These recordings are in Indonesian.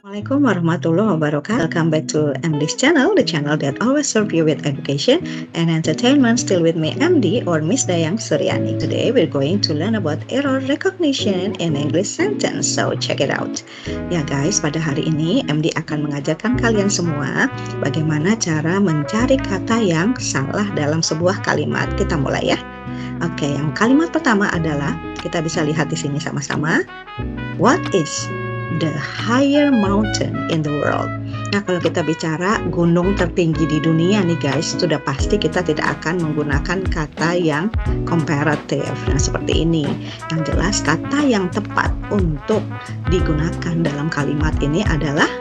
Assalamualaikum warahmatullahi wabarakatuh. Welcome back to MD's channel, the channel that always serve you with education and entertainment. Still with me, MD or Miss Dayang Suryani. Today we're going to learn about error recognition in English sentence. So check it out. Ya guys, pada hari ini MD akan mengajarkan kalian semua bagaimana cara mencari kata yang salah dalam sebuah kalimat. Kita mulai ya. Oke, yang kalimat pertama adalah kita bisa lihat di sini sama-sama. What is the higher mountain in the world? Nah, kalau kita bicara gunung tertinggi di dunia nih guys, sudah pasti kita tidak akan menggunakan kata yang comparative. Nah, seperti ini. Yang jelas kata yang tepat untuk digunakan dalam kalimat ini adalah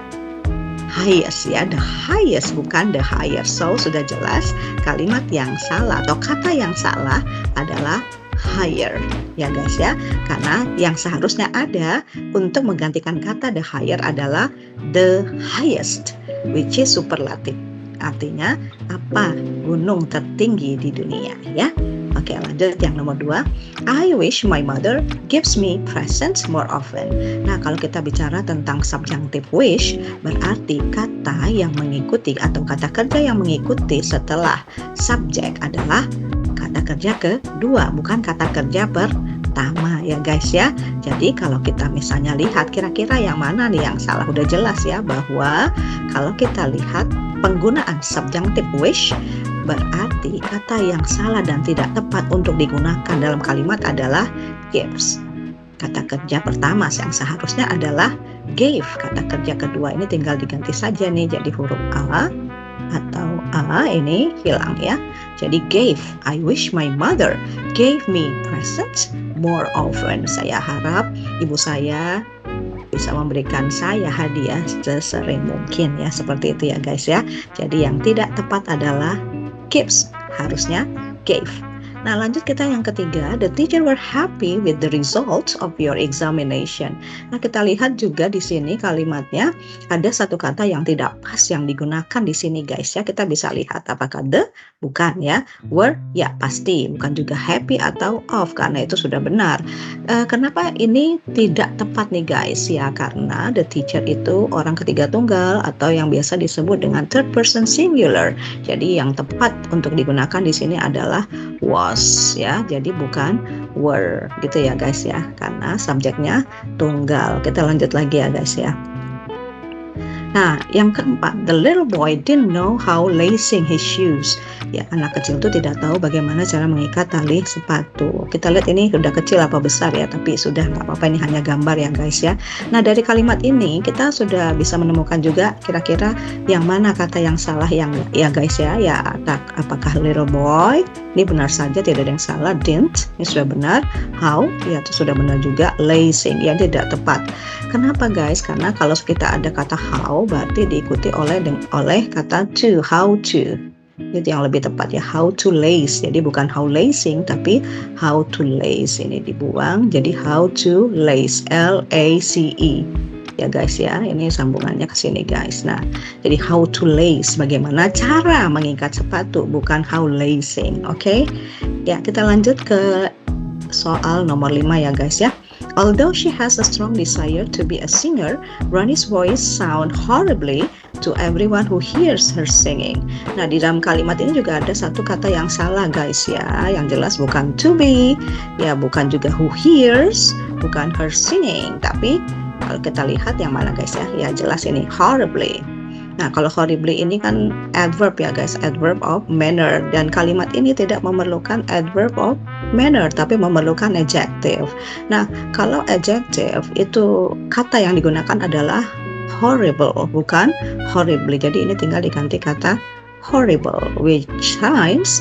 highest ya, the highest bukan the higher. So, sudah jelas kalimat yang salah atau kata yang salah adalah higher ya guys ya, karena yang seharusnya ada untuk menggantikan kata the higher adalah the highest, which is superlative, artinya apa, gunung tertinggi di dunia ya. Oke, lanjut yang nomor 2. I wish my mother gives me presents more often. Nah, kalau kita bicara tentang subjunctive wish, berarti kata yang mengikuti atau kata kerja yang mengikuti setelah subjek adalah kata kerja kedua, bukan kata kerja pertama ya guys ya. Jadi kalau kita misalnya lihat kira-kira yang mana nih yang salah, udah jelas ya bahwa kalau kita lihat penggunaan subjunctive wish, berarti kata yang salah dan tidak tepat untuk digunakan dalam kalimat adalah gives. Kata kerja pertama yang seharusnya adalah gave. Kata kerja kedua ini tinggal diganti saja nih jadi huruf A atau A ini hilang ya. Jadi gave. I wish my mother gave me presents more often. Saya harap ibu saya bisa memberikan saya hadiah sesering mungkin ya. Seperti itu ya guys ya. Jadi yang tidak tepat adalah gives, harusnya gave. Nah, lanjut kita yang ketiga, the teacher were happy with the results of your examination. Nah, kita lihat juga di sini kalimatnya ada satu kata yang tidak pas yang digunakan di sini guys ya. Kita bisa lihat apakah the, bukan ya, were, ya pasti, bukan juga happy atau of, karena itu sudah benar. Kenapa ini tidak tepat nih guys ya? Karena the teacher itu orang ketiga tunggal atau yang biasa disebut dengan third person singular. Jadi yang tepat untuk digunakan di sini adalah was ya, jadi bukan were gitu ya guys ya, karena subjeknya tunggal. Kita lanjut lagi ya guys ya. Nah, yang keempat, the little boy didn't know how lacing his shoes. Ya, anak kecil itu tidak tahu bagaimana cara mengikat tali sepatu. Kita lihat ini udah kecil apa besar ya, tapi sudah nggak apa-apa, ini hanya gambar ya guys ya. Nah, dari kalimat ini kita sudah bisa menemukan juga kira-kira yang mana kata yang salah yang ya guys ya. Ya, apakah little boy? Ini benar saja, tidak ada yang salah. Didn't, ini sudah benar. How? Ya, itu sudah benar juga. Lacing, ya tidak tepat. Kenapa guys? Karena kalau kita ada kata how, berarti diikuti oleh kata to, how to. Itu yang lebih tepat ya, how to lace. Jadi bukan how lacing, tapi how to lace. Ini dibuang, jadi how to lace, L-A-C-E. Ya guys ya, ini sambungannya ke sini guys. Nah, jadi how to lace, bagaimana cara mengikat sepatu, bukan how lacing. Oke? Ya, kita lanjut ke soal nomor 5 ya guys ya. Although she has a strong desire to be a singer, Ronnie's voice sound horribly to everyone who hears her singing. Nah, di dalam kalimat ini juga ada satu kata yang salah guys ya. Yang jelas bukan to be, ya bukan juga who hears, bukan her singing, tapi kalau kita lihat yang mana guys ya, ya jelas ini horribly. Nah, kalau horribly ini kan adverb ya guys, adverb of manner, dan kalimat ini tidak memerlukan adverb of manner tapi memerlukan adjective. Nah, kalau adjective itu kata yang digunakan adalah horrible, bukan horribly. Jadi ini tinggal diganti kata horrible, which times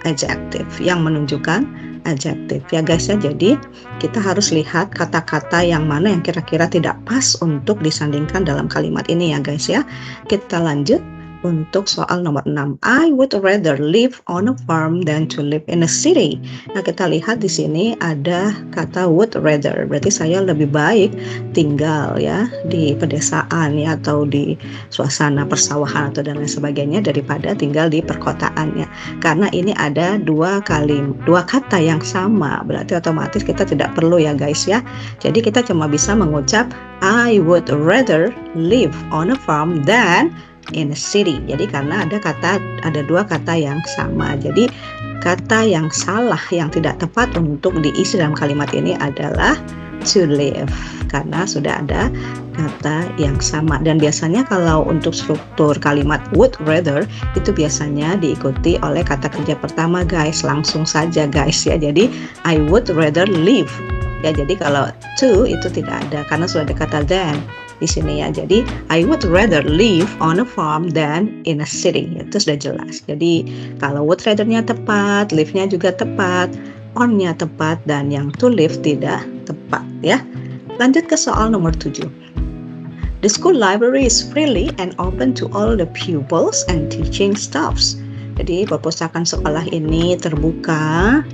adjective yang menunjukkan adjective ya guys ya. Jadi kita harus lihat kata-kata yang mana yang kira-kira tidak pas untuk disandingkan dalam kalimat ini ya guys ya. Kita lanjut untuk soal nomor 6. I would rather live on a farm than to live in a city. Nah, kita lihat di sini ada kata would rather. Berarti saya lebih baik tinggal ya di pedesaan ya, atau di suasana persawahan atau dan lain sebagainya daripada tinggal di perkotaan ya. Karena ini ada dua kata yang sama, berarti otomatis kita tidak perlu ya guys ya. Jadi kita cuma bisa mengucap I would rather live on a farm than in a city. Jadi karena ada dua kata yang sama. Jadi kata yang salah, yang tidak tepat untuk diisi dalam kalimat ini adalah to live, karena sudah ada kata yang sama. Dan biasanya kalau untuk struktur kalimat would rather itu biasanya diikuti oleh kata kerja pertama, guys. Langsung saja, guys, ya. Jadi I would rather live, ya. Jadi kalau to itu tidak ada karena sudah ada kata than di sini, ya. Jadi I would rather live on a farm than in a city. Itu sudah jelas. Jadi kalau would rather-nya tepat, live-nya juga tepat, on-nya tepat, dan yang to live tidak tepat, ya. Lanjut ke soal nomor 7. The school library is freely and open to all the pupils and teaching staffs. Jadi perpustakaan sekolah ini terbuka,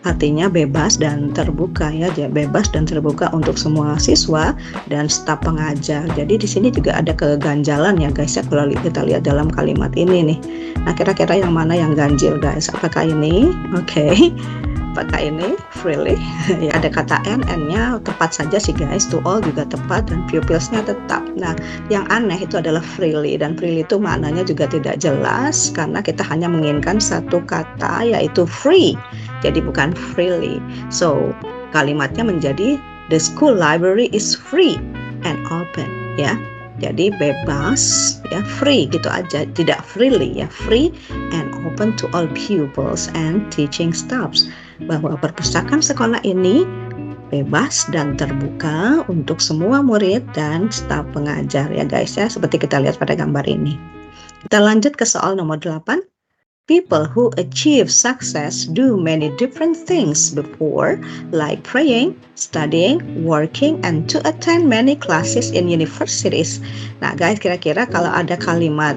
artinya bebas dan terbuka, ya. Bebas dan terbuka untuk semua siswa dan staf pengajar. Jadi di sini juga ada keganjalan, ya, guys, ya, kalau kita lihat dalam kalimat ini nih. Nah, kira-kira yang mana yang ganjil, guys? Apakah ini? Oke. Apakah ini freely? Ya, ada kata n-nya tepat saja sih, guys. To all juga tepat dan pupilsnya tetap. Nah, yang aneh itu adalah freely, dan freely itu maknanya juga tidak jelas karena kita hanya menginginkan satu kata, yaitu free. Jadi bukan freely. So kalimatnya menjadi the school library is free and open, ya. Jadi bebas, ya, free gitu aja, tidak freely, ya, free and open to all pupils and teaching staffs. Bahwa perpustakaan sekolah ini bebas dan terbuka untuk semua murid dan staf pengajar, ya, guys, ya, seperti kita lihat pada gambar ini. Kita lanjut ke soal nomor 8. People who achieve success do many different things before, like praying, studying, working, and to attend many classes in universities. Nah, guys, kira-kira kalau ada kalimat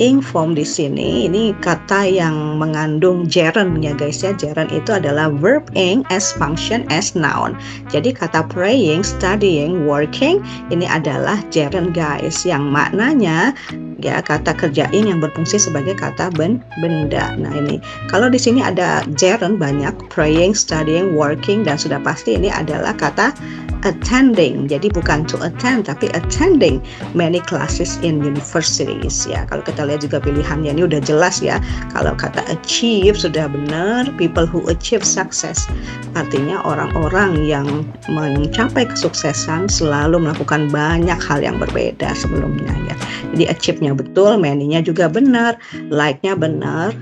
ing form di sini, ini kata yang mengandung gerund, ya, guys, ya. Gerund itu adalah verb ing as function as noun. Jadi kata praying, studying, working ini adalah gerund, guys, yang maknanya, ya, kata kerja ing yang berfungsi sebagai kata benda. Nah, ini kalau di sini ada gerund banyak, praying, studying, working, dan sudah pasti ini adalah kata attending. Jadi bukan to attend tapi attending many classes in universities, ya. Kalau kita lihat juga pilihannya ini udah jelas, ya. Kalau kata achieve sudah benar, people who achieve success artinya orang-orang yang mencapai kesuksesan selalu melakukan banyak hal yang berbeda sebelumnya, ya. Jadi achieve-nya betul, many-nya juga benar, like-nya benar,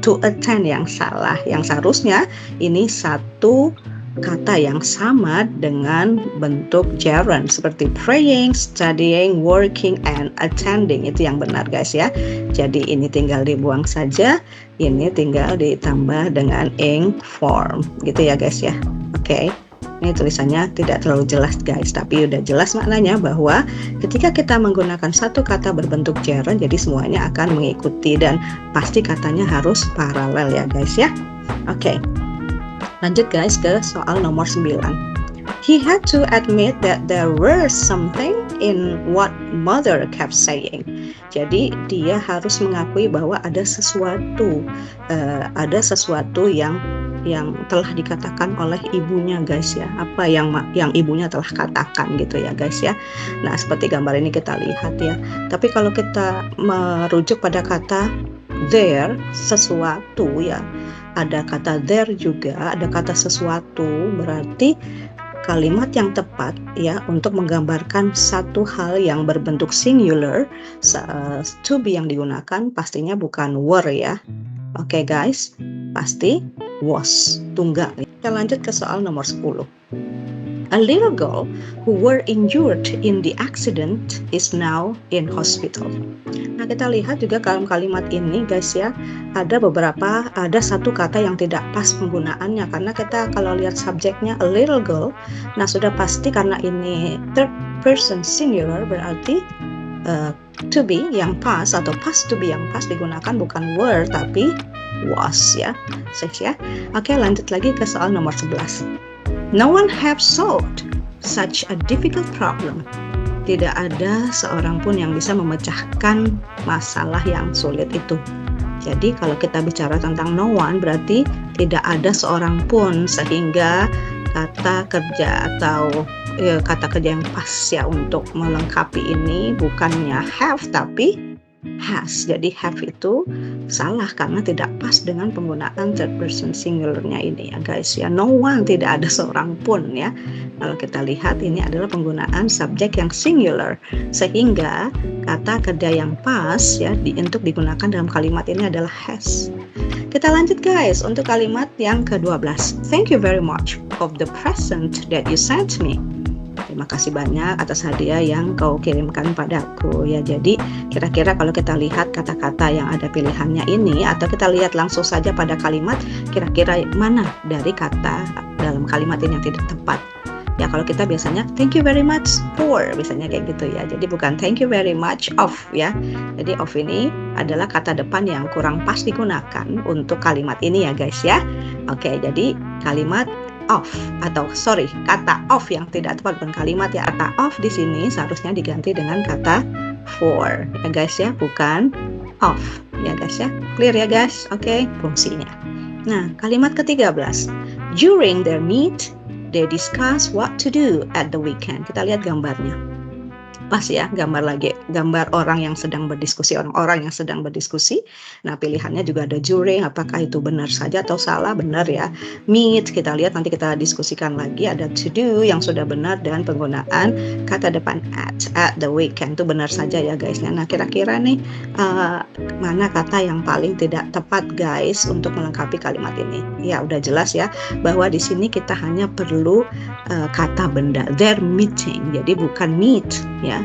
to attend yang salah. Yang seharusnya ini satu kata yang sama dengan bentuk gerund seperti praying, studying, working, and attending. Itu yang benar, guys, ya. Jadi ini tinggal dibuang saja, ini tinggal ditambah dengan ing form, gitu ya, guys, ya. Oke. Ini tulisannya tidak terlalu jelas, guys, tapi udah jelas maknanya bahwa ketika kita menggunakan satu kata berbentuk gerund, jadi semuanya akan mengikuti dan pasti katanya harus paralel, ya, guys, ya. Oke. Lanjut, guys, ke soal nomor 9. He had to admit that there were something in what mother kept saying. Jadi dia harus mengakui bahwa ada sesuatu yang telah dikatakan oleh ibunya, guys, ya. Apa yang ibunya telah katakan, gitu ya, guys, ya. Nah, seperti gambar ini kita lihat, ya. Tapi kalau kita merujuk pada kata there, sesuatu, ya. Ada kata there juga, ada kata sesuatu, berarti kalimat yang tepat, ya, untuk menggambarkan satu hal yang berbentuk singular, to be yang digunakan pastinya bukan were, ya. Oke, guys, pasti was, tunggal. Kita lanjut ke soal nomor 10. A little girl who were injured in the accident is now in hospital. Nah, kita lihat juga dalam kalimat ini, guys, ya, ada satu kata yang tidak pas penggunaannya, karena kita kalau lihat subjeknya a little girl, nah sudah pasti karena ini third person singular, berarti to be yang pas atau past to be yang pas digunakan bukan were tapi was, ya. Ya. Oke, lanjut lagi ke soal nomor 11. No one have solved such a difficult problem. Tidak ada seorang pun yang bisa memecahkan masalah yang sulit itu. Jadi kalau kita bicara tentang no one, berarti tidak ada seorang pun, sehingga kata kerja atau kata kerja yang pas ya untuk melengkapi ini bukannya have tapi has. Jadi have itu salah karena tidak pas dengan penggunaan third person singularnya ini ya guys ya. No one, tidak ada seorang pun ya. Kalau kita lihat ini adalah penggunaan subjek yang singular, sehingga kata kerja yang pas ya untuk digunakan dalam kalimat ini adalah has. Kita lanjut guys untuk kalimat yang ke-12. Thank you very much of the present that you sent me. Terima kasih banyak atas hadiah yang kau kirimkan padaku ya. Jadi kira-kira kalau kita lihat kata-kata yang ada pilihannya ini, atau kita lihat langsung saja pada kalimat, kira-kira mana dari kata dalam kalimat ini yang tidak tepat ya. Kalau kita biasanya thank you very much for, biasanya kayak gitu ya. Jadi bukan thank you very much of ya. Jadi of ini adalah kata depan yang kurang pas digunakan untuk kalimat ini ya guys ya. Oke, jadi kalimat of, atau sorry, kata of yang tidak tepat, bukan kalimat ya. Kata of di sini seharusnya diganti dengan kata for ya guys ya, bukan of ya guys ya. Clear ya guys? Oke, fungsinya. Nah, kalimat ke-13. During their meet, they discuss what to do at the weekend. Kita lihat gambarnya. Pas ya, gambar orang yang sedang berdiskusi, orang-orang yang sedang berdiskusi. Nah, pilihannya juga ada during, apakah itu benar saja atau salah? Benar ya. Meet, kita lihat nanti kita diskusikan lagi. Ada to do yang sudah benar, dan penggunaan kata depan at the weekend itu benar saja ya guys. Nah, kira-kira nih mana kata yang paling tidak tepat guys untuk melengkapi kalimat ini? Ya, udah jelas ya bahwa di sini kita hanya perlu kata benda, their meeting. Jadi bukan meet ya.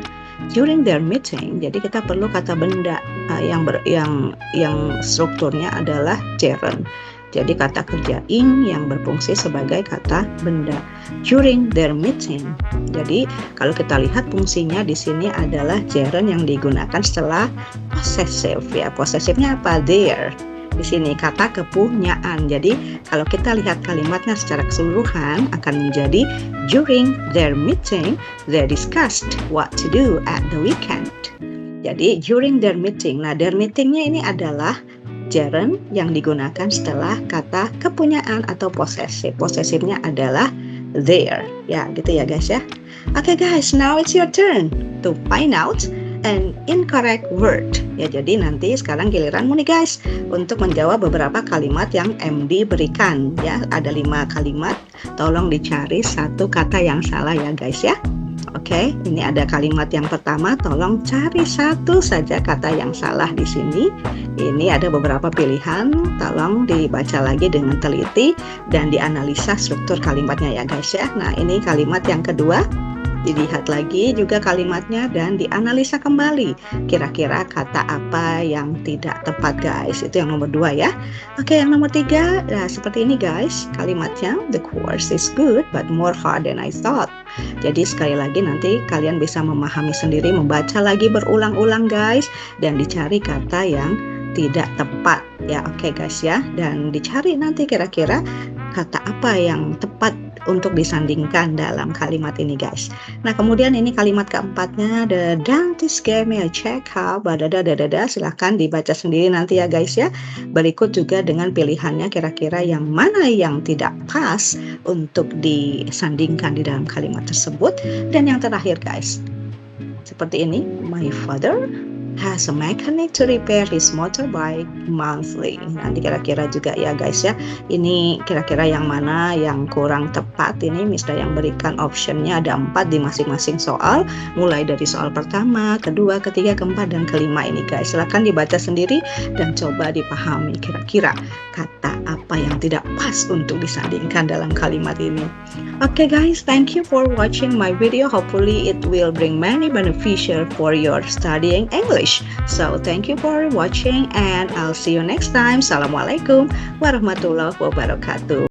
During their meeting, jadi kita perlu kata benda yang strukturnya adalah gerund. Jadi kata kerja ing yang berfungsi sebagai kata benda. During their meeting. Jadi kalau kita lihat fungsinya di sini adalah gerund yang digunakan setelah possessive ya. Possessive-nya apa? Their. Di sini kata kepunyaan. Jadi kalau kita lihat kalimatnya secara keseluruhan akan menjadi during their meeting they discussed what to do at the weekend. Jadi during their meeting. Nah, their meetingnya ini adalah gerund yang digunakan setelah kata kepunyaan atau possessive. Possessive-nya adalah their. Ya, gitu ya guys ya. Oke guys, now it's your turn to find out an incorrect word. Ya, jadi nanti sekarang giliranmu nih guys untuk menjawab beberapa kalimat yang MD berikan ya. Ada 5 kalimat. Tolong dicari satu kata yang salah ya guys ya. Oke, ini ada kalimat yang pertama, tolong cari satu saja kata yang salah di sini. Ini ada beberapa pilihan, tolong dibaca lagi dengan teliti dan dianalisa struktur kalimatnya ya guys ya. Nah, ini kalimat yang kedua. Dilihat lagi juga kalimatnya dan dianalisa kembali. Kira-kira kata apa yang tidak tepat guys? Itu yang nomor 2 ya. Oke, yang nomor 3, nah, seperti ini guys. Kalimatnya, the course is good but more hard than I thought. Jadi sekali lagi nanti kalian bisa memahami sendiri, membaca lagi berulang-ulang guys. Dan dicari kata yang tidak tepat ya. Oke guys ya. Dan dicari nanti kira-kira kata apa yang tepat untuk disandingkan dalam kalimat ini guys. Nah, kemudian ini kalimat keempatnya, the dentist gave me a check-up, silahkan dibaca sendiri nanti ya guys ya. Berikut juga dengan pilihannya kira-kira yang mana yang tidak pas untuk disandingkan di dalam kalimat tersebut. Dan yang terakhir guys, seperti ini, my father has a mechanic to repair his motorbike monthly. Nanti kira-kira juga ya guys ya. Ini kira-kira yang mana yang kurang tepat. Ini Miss Dayang berikan optionnya ada 4 di masing-masing soal. Mulai dari soal pertama, kedua, ketiga, keempat, dan kelima ini guys. Silahkan dibaca sendiri dan coba dipahami kira-kira kata apa yang tidak pas untuk disandingkan dalam kalimat ini. Oke guys, thank you for watching my video. Hopefully it will bring many beneficial for your studying English. So thank you for watching and I'll see you next time. Assalamualaikum warahmatullahi wabarakatuh.